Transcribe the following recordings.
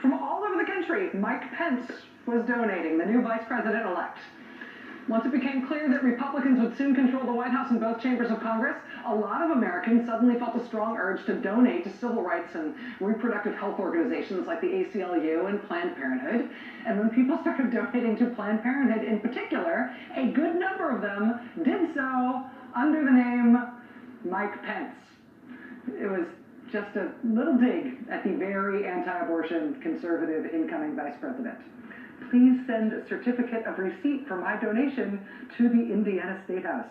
From all over the country, Mike Pence was donating, the new vice president-elect. Once it became clear that Republicans would soon control the White House and both chambers of Congress, a lot of Americans suddenly felt a strong urge to donate to civil rights and reproductive health organizations like the ACLU and Planned Parenthood. And when people started donating to Planned Parenthood in particular, a good number of them did so under the name Mike Pence. It was just a little dig at the very anti-abortion conservative incoming vice president. Please send a certificate of receipt for my donation to the Indiana State House.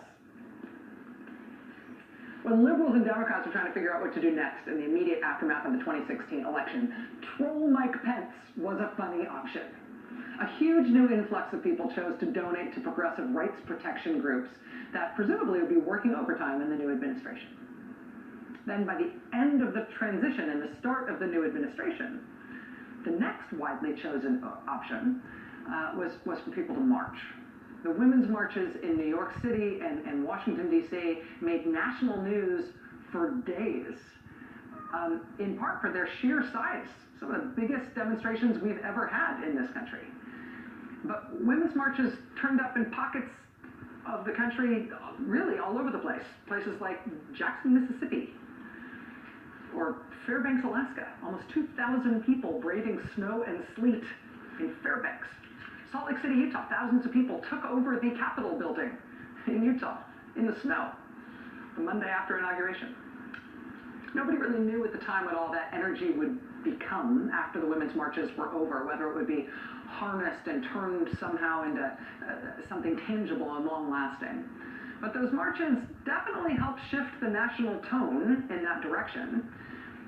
When liberals and Democrats are trying to figure out what to do next in the immediate aftermath of the 2016 election, troll Mike Pence was a funny option. A huge new influx of people chose to donate to progressive rights protection groups that presumably would be working overtime in the new administration. Then by the end of the transition and the start of the new administration, the next widely chosen option was for people to march. The women's marches in New York City and Washington, D.C. made national news for days, in part for their sheer size. Some of the biggest demonstrations we've ever had in this country. But women's marches turned up in pockets of the country, really all over the place. Places like Jackson, Mississippi, or Fairbanks, Alaska. Almost 2,000 people braving snow and sleet in Fairbanks. Salt Lake City, Utah, thousands of people took over the Capitol building in Utah in the snow the Monday after inauguration. Nobody really knew at the time what all that energy would become after the women's marches were over, whether it would be harnessed and turned somehow into something tangible and long-lasting. But those marches definitely helped shift the national tone in that direction.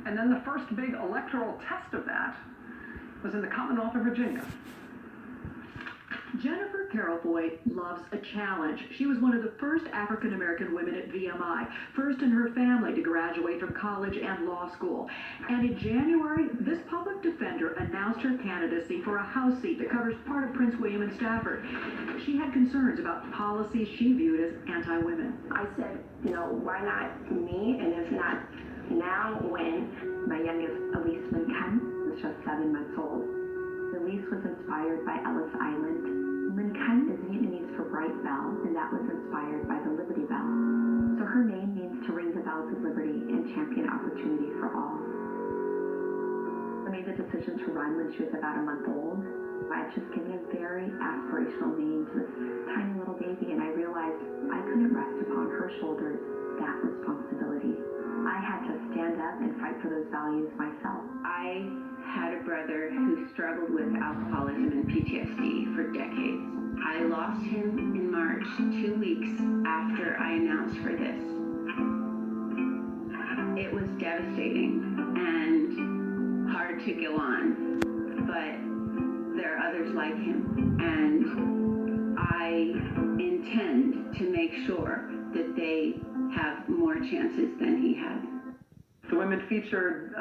And then the first big electoral test of that was in the Commonwealth of Virginia. Jennifer Carroll loves a challenge. She was one of the first African-American women at VMI, first in her family to graduate from college and law school. And in January, this public defender announced her candidacy for a House seat that covers part of Prince William and Stafford. She had concerns about policies she viewed as anti-women. I said, why not me? And if not now, when? My youngest, Elise Lincoln, was just 7 months old. Elise was inspired by Ellis Island. Lincoln is Vietnamese for bright bell, and that was inspired by the Liberty Bell. So her name means to ring the bells of liberty and champion opportunity for all. I made the decision to run when she was about a month old. I had just given a very aspirational name to this tiny little baby, and I realized I couldn't rest upon her shoulders that responsibility. I had to stand up and fight for those values myself. I had a brother who struggled with alcoholism and PTSD for decades. I lost him in March, 2 weeks after I announced for this. It was devastating and hard to go on, but there are others like him, and I intend to make sure that they have more chances than he had. The women featured